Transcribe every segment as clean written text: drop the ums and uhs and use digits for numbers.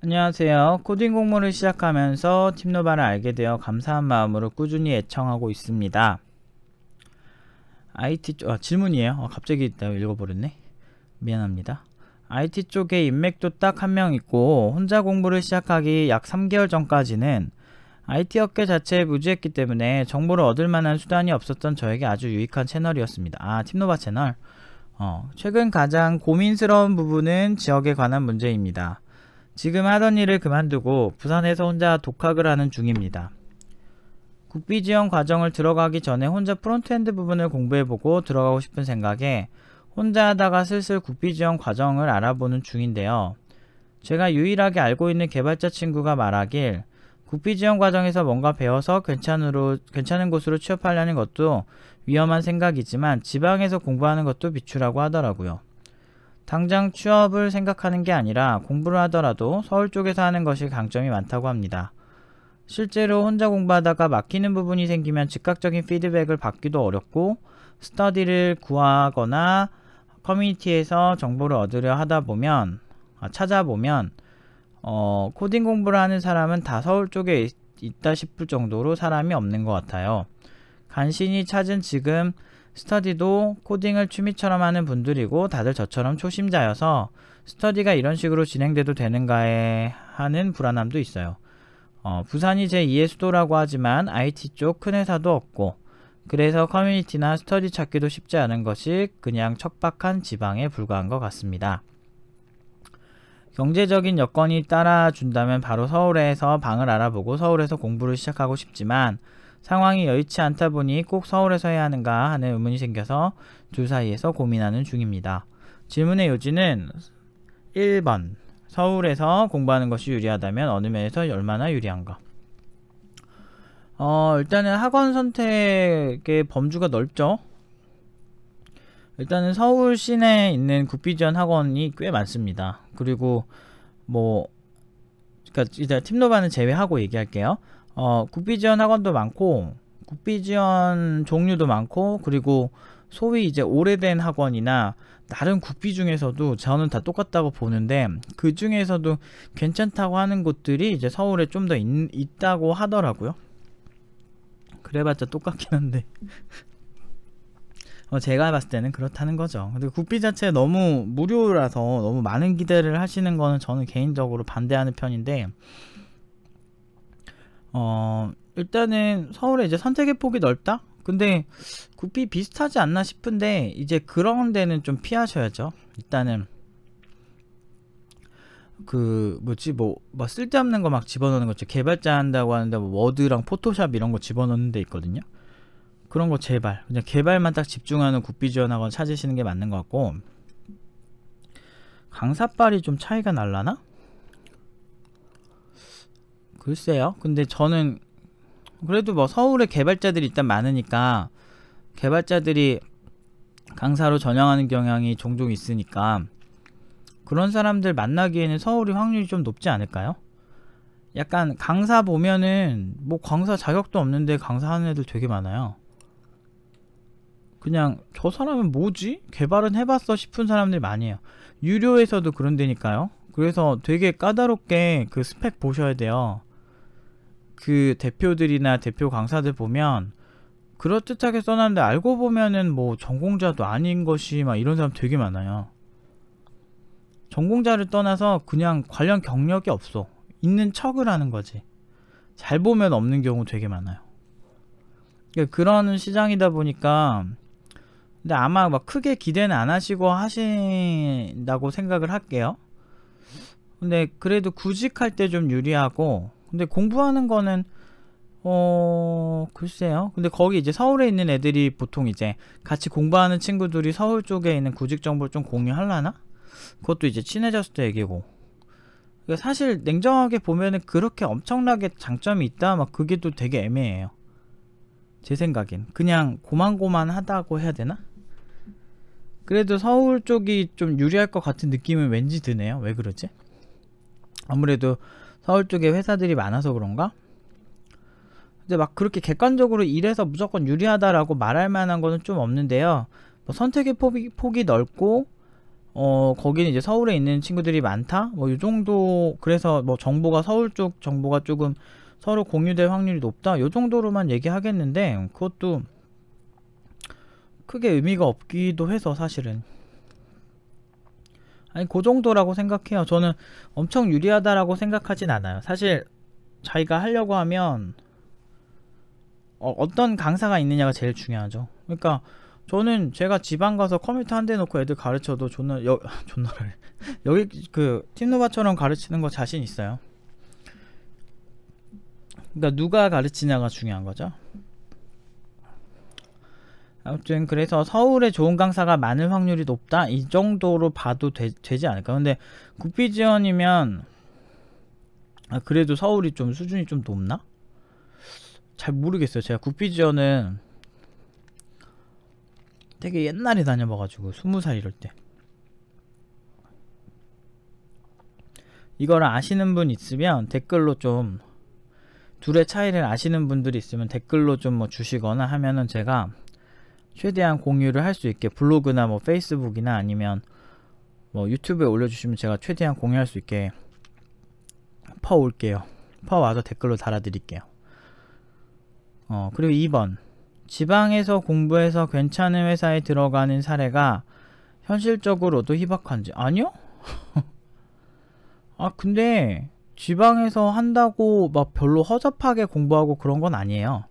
안녕하세요. 코딩 공부를 시작하면서 팀노바를 알게 되어 감사한 마음으로 꾸준히 애청하고 있습니다. IT 쪽, 질문이에요. 갑자기 내가 읽어버렸네. 미안합니다. IT 쪽에 인맥도 딱 한 명 있고 혼자 공부를 시작하기 약 3개월 전까지는 IT 업계 자체에 무지했기 때문에 정보를 얻을 만한 수단이 없었던 저에게 아주 유익한 채널이었습니다. 팀노바 채널. 최근 가장 고민스러운 부분은 지역에 관한 문제입니다. 지금 하던 일을 그만두고 부산에서 혼자 독학을 하는 중입니다. 국비 지원 과정을 들어가기 전에 혼자 프론트엔드 부분을 공부해보고 들어가고 싶은 생각에 혼자 하다가 슬슬 국비 지원 과정을 알아보는 중인데요. 제가 유일하게 알고 있는 개발자 친구가 말하길 국비 지원 과정에서 뭔가 배워서 괜찮은 곳으로 취업하려는 것도 위험한 생각이지만 지방에서 공부하는 것도 비추라고 하더라고요. 당장 취업을 생각하는 게 아니라 공부를 하더라도 서울 쪽에서 하는 것이 강점이 많다고 합니다. 실제로 혼자 공부하다가 막히는 부분이 생기면 즉각적인 피드백을 받기도 어렵고 스터디를 구하거나 커뮤니티에서 정보를 얻으려 찾아보면 코딩 공부를 하는 사람은 다 서울 쪽에 있다 싶을 정도로 사람이 없는 것 같아요. 간신히 찾은 지금 스터디도 코딩을 취미처럼 하는 분들이고 다들 저처럼 초심자여서 스터디가 이런 식으로 진행돼도 되는가에 하는 불안함도 있어요. 부산이 제2의 수도라고 하지만 IT 쪽 큰 회사도 없고 그래서 커뮤니티나 스터디 찾기도 쉽지 않은 것이 그냥 척박한 지방에 불과한 것 같습니다. 경제적인 여건이 따라준다면 바로 서울에서 방을 알아보고 서울에서 공부를 시작하고 싶지만 상황이 여의치 않다 보니 꼭 서울에서 해야 하는가 하는 의문이 생겨서 둘 사이에서 고민하는 중입니다. 질문의 요지는 1번 서울에서 공부하는 것이 유리하다면 어느 면에서 얼마나 유리한가. 일단은 학원 선택의 범주가 넓죠. 일단은 서울 시내에 있는 국비지원 학원이 꽤 많습니다. 그리고 그러니까 일단 팀노바는 제외하고 얘기할게요. 국비지원 학원도 많고 국비지원 종류도 많고 그리고 소위 이제 오래된 학원이나 다른 국비 중에서도 저는 다 똑같다고 보는데 그 중에서도 괜찮다고 하는 곳들이 이제 서울에 좀 더 있다고 하더라고요. 그래봤자 똑같긴 한데 제가 봤을 때는 그렇다는 거죠. 근데 국비 자체 너무 무료라서 너무 많은 기대를 하시는 거는 저는 개인적으로 반대하는 편인데 일단은 서울에 이제 선택의 폭이 넓다? 근데 국비 비슷하지 않나 싶은데 이제 그런 데는 좀 피하셔야죠. 일단은 쓸데없는 거 막 집어넣는 거 있죠. 개발자 한다고 하는데 워드랑 포토샵 이런 거 집어넣는 데 있거든요. 그런 거 제발 그냥 개발만 딱 집중하는 국비 지원학원 찾으시는 게 맞는 것 같고, 강사빨이 좀 차이가 날라나? 글쎄요. 근데 저는 그래도 서울에 개발자들이 일단 많으니까 개발자들이 강사로 전향하는 경향이 종종 있으니까 그런 사람들 만나기에는 서울이 확률이 좀 높지 않을까요? 약간 강사 보면은 강사 자격도 없는데 강사하는 애들 되게 많아요. 그냥 저 사람은 뭐지? 개발은 해봤어 싶은 사람들이 많이 해요. 유료에서도 그런 데니까요. 그래서 되게 까다롭게 그 스펙 보셔야 돼요. 그 대표들이나 대표 강사들 보면 그럴듯하게 써놨는데 알고 보면은 전공자도 아닌 것이 막 이런 사람 되게 많아요. 전공자를 떠나서 그냥 관련 경력이 없어. 있는 척을 하는 거지. 잘 보면 없는 경우 되게 많아요. 그러니까 그런 시장이다 보니까 근데 아마 크게 기대는 안 하시고 하신다고 생각을 할게요. 근데 그래도 구직할 때 좀 유리하고, 근데 공부하는 거는 글쎄요. 근데 거기 이제 서울에 있는 애들이 보통 이제 같이 공부하는 친구들이 서울 쪽에 있는 구직 정보를 좀 공유하려나? 그것도 이제 친해졌을 때 얘기고. 그러니까 사실 냉정하게 보면은 그렇게 엄청나게 장점이 있다 그게 또 되게 애매해요. 제 생각엔 그냥 고만고만하다고 해야 되나? 그래도 서울 쪽이 좀 유리할 것 같은 느낌은 왠지 드네요. 왜 그러지? 아무래도 서울 쪽에 회사들이 많아서 그런가? 근데 그렇게 객관적으로 이래서 무조건 유리하다라고 말할 만한 거는 좀 없는데요. 선택의 폭이 넓고 거기는 이제 서울에 있는 친구들이 많다? 뭐 요 정도. 그래서 뭐 정보가 서울 쪽 정보가 조금 서로 공유될 확률이 높다, 요 정도로만 얘기하겠는데, 그것도 크게 의미가 없기도 해서 사실은. 아니 그 정도라고 생각해요. 저는 엄청 유리하다라고 생각하진 않아요. 사실 자기가 하려고 하면 어떤 강사가 있느냐가 제일 중요하죠. 그러니까 저는 제가 지방 가서 컴퓨터 한 대 놓고 애들 가르쳐도 존나를 여기 그 팀노바처럼 가르치는 거 자신 있어요. 그러니까 누가 가르치냐가 중요한 거죠. 아무튼 그래서 서울에 좋은 강사가 많을 확률이 높다, 이 정도로 봐도 되지 않을까. 근데 국비 지원이면 그래도 서울이 좀 수준이 좀 높나? 잘 모르겠어요. 제가 국비 지원은 되게 옛날에 다녀봐가지고 20살 이럴 때. 이거를 아시는 분 있으면 댓글로 좀, 둘의 차이를 아시는 분들이 있으면 댓글로 좀 뭐 주시거나 하면은 제가 최대한 공유를 할 수 있게, 블로그나 뭐 페이스북이나 아니면 뭐 유튜브에 올려주시면 제가 최대한 공유할 수 있게 퍼올게요. 퍼와서 댓글로 달아드릴게요. 그리고 2번, 지방에서 공부해서 괜찮은 회사에 들어가는 사례가 현실적으로도 희박한지. 아니요? 근데 지방에서 한다고 막 별로 허접하게 공부하고 그런 건 아니에요.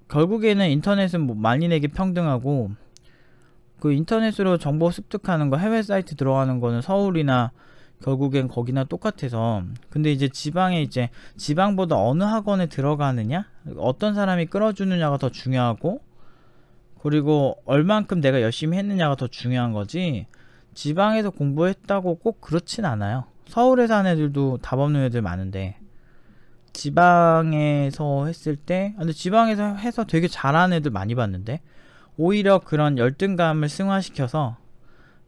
결국에는 인터넷은 뭐 만인에게 평등하고, 그 인터넷으로 정보 습득하는 거, 해외 사이트 들어가는 거는 서울이나 결국엔 거기나 똑같아서. 근데 이제 지방에 이제 지방보다 어느 학원에 들어가느냐, 어떤 사람이 끌어주느냐가 더 중요하고, 그리고 얼만큼 내가 열심히 했느냐가 더 중요한 거지, 지방에서 공부했다고 꼭 그렇진 않아요. 서울에 사는 애들도 답 없는 애들 많은데, 지방에서 했을 때, 근데 지방에서 해서 되게 잘하는 애들 많이 봤는데, 오히려 그런 열등감을 승화시켜서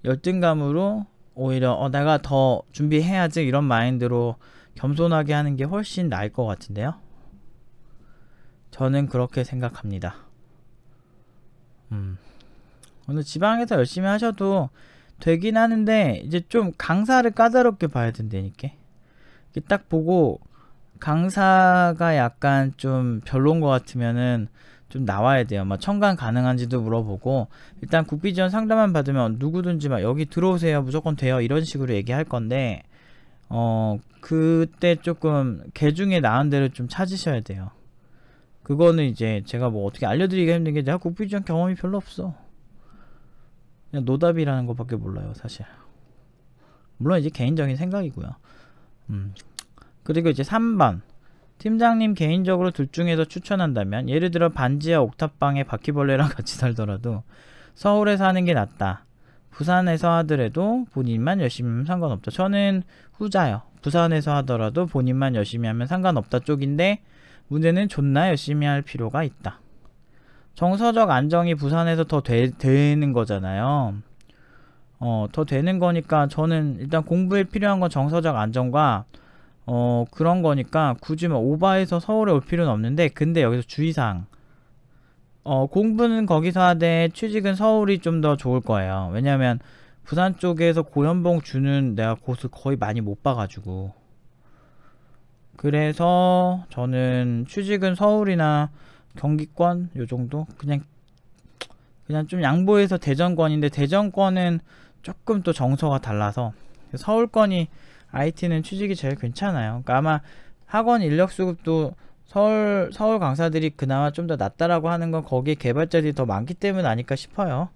열등감으로 오히려 내가 더 준비해야지 이런 마인드로 겸손하게 하는 게 훨씬 나을 것 같은데요. 저는 그렇게 생각합니다. 오늘 지방에서 열심히 하셔도 되긴 하는데, 이제 좀 강사를 까다롭게 봐야 된다니까. 딱 보고 강사가 약간 좀 별론 것 같으면은 좀 나와야 돼요. 막 청강 가능한지도 물어보고, 일단 국비지원 상담만 받으면 누구든지 막 여기 들어오세요, 무조건 돼요, 이런 식으로 얘기할 건데, 그때 조금 개 중에 나은 데를 좀 찾으셔야 돼요. 그거는 이제 제가 뭐 어떻게 알려드리기가 힘든 게, 내가 국비지원 경험이 별로 없어. 그냥 노답이라는 것밖에 몰라요, 사실. 물론 이제 개인적인 생각이고요. 그리고 이제 3번, 팀장님 개인적으로 둘 중에서 추천한다면, 예를 들어 반지하 옥탑방에 바퀴벌레랑 같이 살더라도 서울에 사는 게 낫다, 부산에서 하더라도 본인만 열심히 하면 상관없다. 저는 후자요. 부산에서 하더라도 본인만 열심히 하면 상관없다 쪽인데, 문제는 존나 열심히 할 필요가 있다. 정서적 안정이 부산에서 더 되는 거잖아요. 더 되는 거니까 저는 일단 공부에 필요한 건 정서적 안정과 그런 거니까 굳이 뭐 오바해서 서울에 올 필요는 없는데, 근데 여기서 주의사항, 공부는 거기서 하되 취직은 서울이 좀 더 좋을 거예요. 왜냐면 부산 쪽에서 고연봉 주는 내가 곳을 거의 많이 못 봐가지고. 그래서 저는 취직은 서울이나 경기권 요정도, 그냥 좀 양보해서 대전권인데, 대전권은 조금 또 정서가 달라서 서울권이, IT는 취직이 제일 괜찮아요. 그러니까 아마 학원 인력 수급도 서울 강사들이 그나마 좀 더 낫다라고 하는 건 거기에 개발자들이 더 많기 때문 아닐까 싶어요.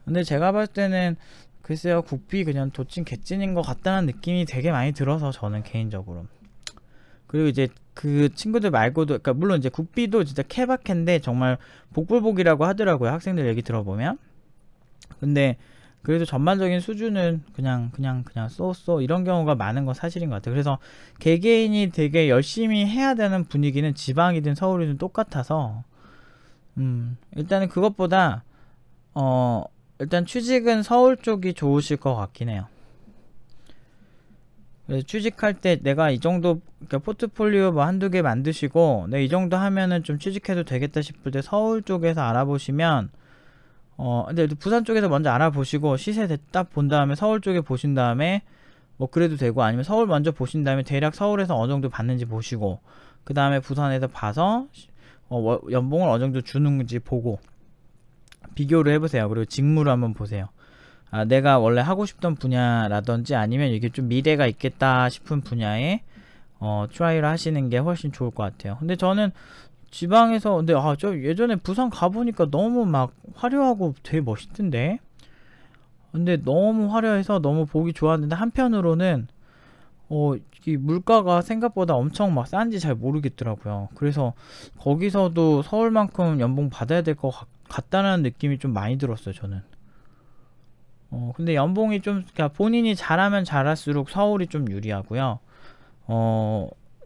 근데 제가 봤을 때는 글쎄요, 국비 그냥 도찐 개찐인 것 같다는 느낌이 되게 많이 들어서, 저는 개인적으로. 그리고 이제 그 친구들 말고도, 그러니까 물론 이제 국비도 진짜 케바케인데 정말 복불복이라고 하더라고요, 학생들 얘기 들어보면. 근데 그래도 전반적인 수준은 그냥 쏘 이런 경우가 많은 건 사실인 것 같아요. 그래서 개개인이 되게 열심히 해야 되는 분위기는 지방이든 서울이든 똑같아서, 일단은 그것보다 일단 취직은 서울 쪽이 좋으실 것 같긴 해요. 그래서 취직할 때 내가 이 정도, 그러니까 포트폴리오 뭐 한두 개 만드시고 내가 이 정도 하면은 좀 취직해도 되겠다 싶을 때 서울 쪽에서 알아보시면 근데 부산 쪽에서 먼저 알아보시고 시세 딱 본 다음에 서울 쪽에 보신 다음에 뭐 그래도 되고, 아니면 서울 먼저 보신 다음에 대략 서울에서 어느 정도 받는지 보시고 그 다음에 부산에서 봐서 연봉을 어느 정도 주는지 보고 비교를 해보세요. 그리고 직무를 한번 보세요. 내가 원래 하고 싶던 분야라든지 아니면 이게 좀 미래가 있겠다 싶은 분야에 트라이를 하시는 게 훨씬 좋을 것 같아요. 근데 저는 지방에서, 근데 저 예전에 부산 가보니까 너무 막 화려하고 되게 멋있던데, 근데 너무 화려해서 너무 보기 좋았는데 한편으로는 이 물가가 생각보다 엄청 막 싼지 잘 모르겠더라고요. 그래서 거기서도 서울만큼 연봉 받아야 될 것 같다는 느낌이 좀 많이 들었어요, 저는. 근데 연봉이 좀, 그러니까 본인이 잘하면 잘할수록 서울이 좀 유리하고요.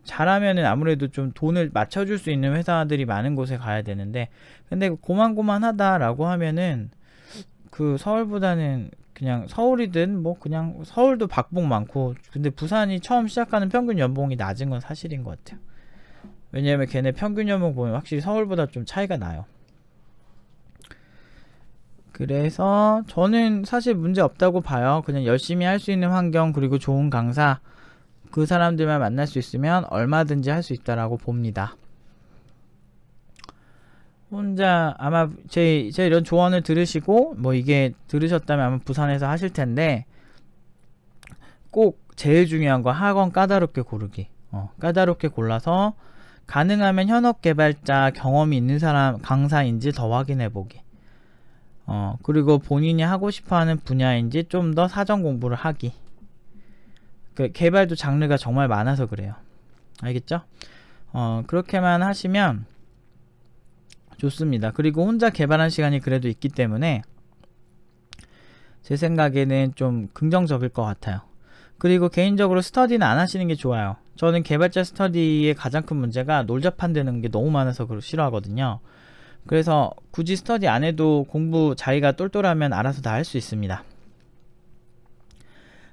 잘하면은 아무래도 좀 돈을 맞춰줄 수 있는 회사들이 많은 곳에 가야 되는데, 근데 고만고만하다라고 하면은 그 서울보다는 그냥 서울이든 뭐 그냥 서울도 박봉 많고, 근데 부산이 처음 시작하는 평균 연봉이 낮은 건 사실인 것 같아요. 왜냐면 걔네 평균 연봉 보면 확실히 서울보다 좀 차이가 나요. 그래서 저는 사실 문제 없다고 봐요. 그냥 열심히 할 수 있는 환경, 그리고 좋은 강사, 그 사람들만 만날 수 있으면 얼마든지 할 수 있다라고 봅니다. 혼자 아마 제 이런 조언을 들으시고 뭐 이게 들으셨다면 아마 부산에서 하실 텐데, 꼭 제일 중요한 거 학원 까다롭게 고르기. 까다롭게 골라서 가능하면 현업 개발자 경험이 있는 사람 강사인지 더 확인해 보기. 그리고 본인이 하고 싶어하는 분야인지 좀 더 사전 공부를 하기. 그 개발도 장르가 정말 많아서 그래요. 알겠죠? 그렇게만 하시면 좋습니다. 그리고 혼자 개발한 시간이 그래도 있기 때문에 제 생각에는 좀 긍정적일 것 같아요. 그리고 개인적으로 스터디는 안 하시는 게 좋아요. 저는 개발자 스터디의 가장 큰 문제가 놀자판 되는 게 너무 많아서 싫어하거든요. 그래서 굳이 스터디 안 해도 공부 자기가 똘똘하면 알아서 다 할 수 있습니다.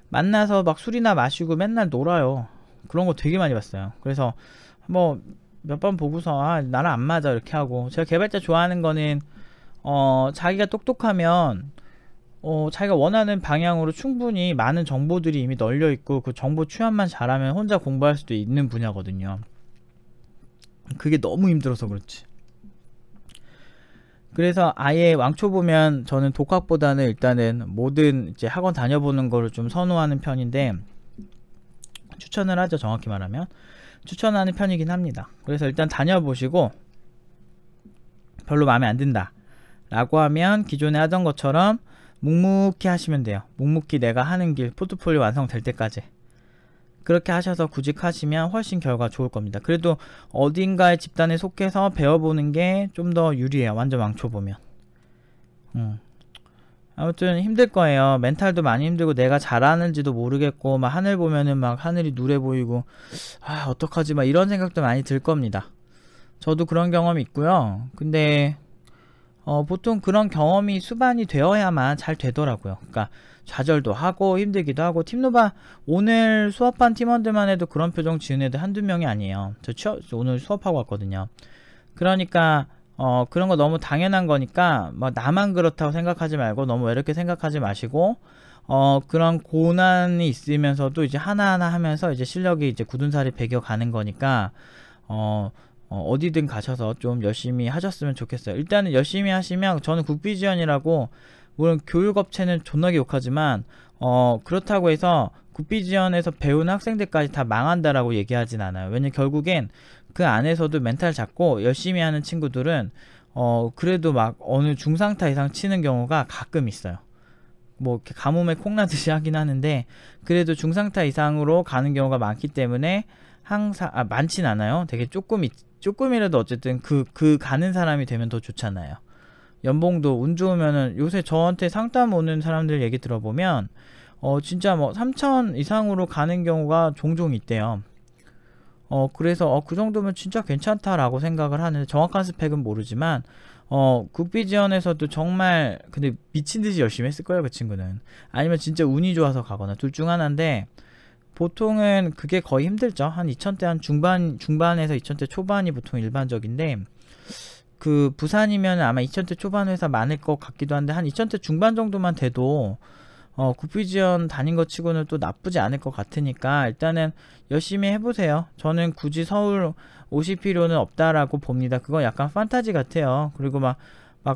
만나서 막 술이나 마시고 맨날 놀아요. 그런 거 되게 많이 봤어요. 그래서 뭐 몇 번 보고서 나랑 안 맞아 이렇게 하고, 제가 개발자 좋아하는 거는 자기가 똑똑하면 자기가 원하는 방향으로 충분히 많은 정보들이 이미 널려 있고 그 정보 취합만 잘하면 혼자 공부할 수도 있는 분야거든요. 그게 너무 힘들어서 그렇지. 그래서 아예 왕초 보면 저는 독학보다는 일단은 모든 이제 학원 다녀보는 거를 좀 선호하는 편인데, 추천을 하죠. 정확히 말하면 추천하는 편이긴 합니다. 그래서 일단 다녀보시고 별로 마음에 안 든다 라고 하면 기존에 하던 것처럼 묵묵히 하시면 돼요. 묵묵히 내가 하는 길, 포트폴리오 완성될 때까지 그렇게 하셔서 구직하시면 훨씬 결과 좋을 겁니다. 그래도 어딘가의 집단에 속해서 배워보는 게 좀 더 유리해요. 완전 왕초 보면. 아무튼 힘들 거예요. 멘탈도 많이 힘들고 내가 잘하는지도 모르겠고 막 하늘 보면은 막 하늘이 누래 보이고 어떡하지 막 이런 생각도 많이 들 겁니다. 저도 그런 경험이 있고요. 근데 보통 그런 경험이 수반이 되어야만 잘 되더라고요. 그러니까 좌절도 하고 힘들기도 하고, 팀노바 오늘 수업한 팀원들만 해도 그런 표정 지은 애들 한두 명이 아니에요. 저 오늘 수업하고 왔거든요. 그러니까 그런 거 너무 당연한 거니까 뭐 나만 그렇다고 생각하지 말고 너무 외롭게 생각하지 마시고, 그런 고난이 있으면서도 이제 하나하나 하면서 이제 실력이 이제 굳은 살이 배겨 가는 거니까 어디든 가셔서 좀 열심히 하셨으면 좋겠어요. 일단은 열심히 하시면, 저는 국비지원이라고, 물론 교육업체는 존나게 욕하지만 그렇다고 해서 국비지원에서 배운 학생들까지 다 망한다라고 얘기하진 않아요. 왜냐면 결국엔 그 안에서도 멘탈 잡고 열심히 하는 친구들은 그래도 막 어느 중상타 이상 치는 경우가 가끔 있어요. 뭐 이렇게 가뭄에 콩나듯이 하긴 하는데 그래도 중상타 이상으로 가는 경우가 많기 때문에 항상 많진 않아요. 되게 조금이라도 어쨌든 그 가는 사람이 되면 더 좋잖아요. 연봉도 운 좋으면은, 요새 저한테 상담 오는 사람들 얘기 들어보면 진짜 뭐 3천 이상으로 가는 경우가 종종 있대요. 그래서 그 정도면 진짜 괜찮다라고 생각을 하는데, 정확한 스펙은 모르지만 국비지원에서도 정말 근데 미친듯이 열심히 했을 거예요, 그 친구는. 아니면 진짜 운이 좋아서 가거나 둘 중 하나인데, 보통은 그게 거의 힘들죠. 한 2000대 한 중반에서 2000대 초반이 보통 일반적인데, 그 부산이면 아마 2천대 초반 회사 많을 것 같기도 한데 한 2천대 중반 정도만 돼도 구피지원 다닌 것 치고는 또 나쁘지 않을 것 같으니까 일단은 열심히 해보세요. 저는 굳이 서울 오실 필요는 없다라고 봅니다. 그건 약간 판타지 같아요. 그리고 막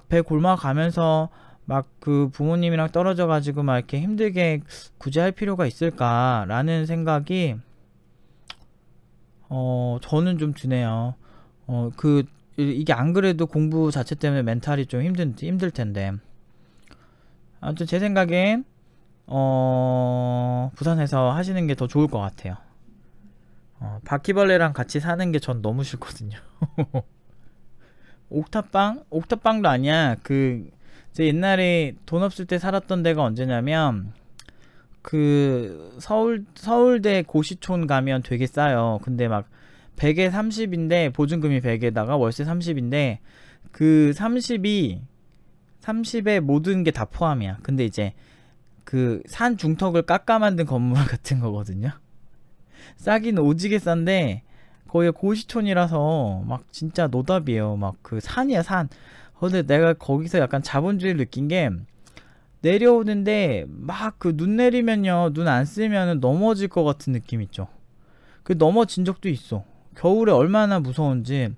배 골마 가면서 막 그 부모님이랑 떨어져 가지고 막 이렇게 힘들게 굳이 할 필요가 있을까라는 생각이 저는 좀 드네요. 이게 안 그래도 공부 자체 때문에 멘탈이 좀 힘들 텐데. 아무튼 제 생각엔 부산에서 하시는 게 더 좋을 것 같아요. 바퀴벌레랑 같이 사는 게 전 너무 싫거든요. 옥탑방도 아니야. 제 옛날에 돈 없을 때 살았던 데가 언제냐면 서울대 고시촌 가면 되게 싸요. 근데 막 100에 30인데 보증금이 100에다가 월세 30인데 그 30에 모든 게 다 포함이야. 근데 이제 그 산 중턱을 깎아 만든 건물 같은 거거든요. 싸긴 오지게 싼데 거의 고시촌이라서 막 진짜 노답이에요. 막 그 산이야 산. 근데 내가 거기서 약간 자본주의를 느낀 게 내려오는데 막 그 눈 내리면요, 눈 안 쓰면은 넘어질 것 같은 느낌 있죠. 넘어진 적도 있어. 겨울에 얼마나 무서운지.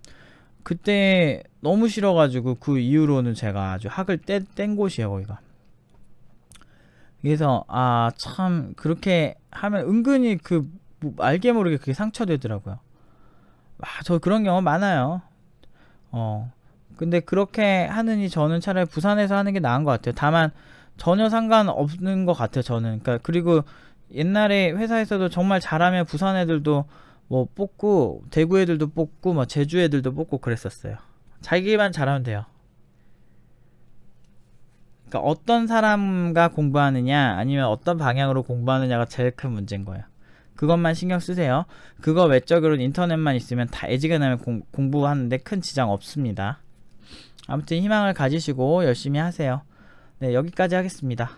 그때 너무 싫어가지고 그 이후로는 제가 아주 학을 뗀 곳이에요 거기가. 그래서 참 그렇게 하면 은근히 알게 모르게 그게 상처되더라고요. 저 그런 경우 많아요. 근데 그렇게 하느니 저는 차라리 부산에서 하는 게 나은 것 같아요. 다만 전혀 상관없는 것 같아요 저는. 그리고 옛날에 회사에서도 정말 잘하면 부산 애들도 뭐 뽑고 대구 애들도 뽑고 뭐 제주 애들도 뽑고 그랬었어요. 자기만 잘하면 돼요. 그러니까 어떤 사람과 공부하느냐 아니면 어떤 방향으로 공부하느냐가 제일 큰 문제인 거예요. 그것만 신경 쓰세요. 그거 외적으로는 인터넷만 있으면 다 애지간하면 공부하는데 큰 지장 없습니다. 아무튼 희망을 가지시고 열심히 하세요. 네, 여기까지 하겠습니다.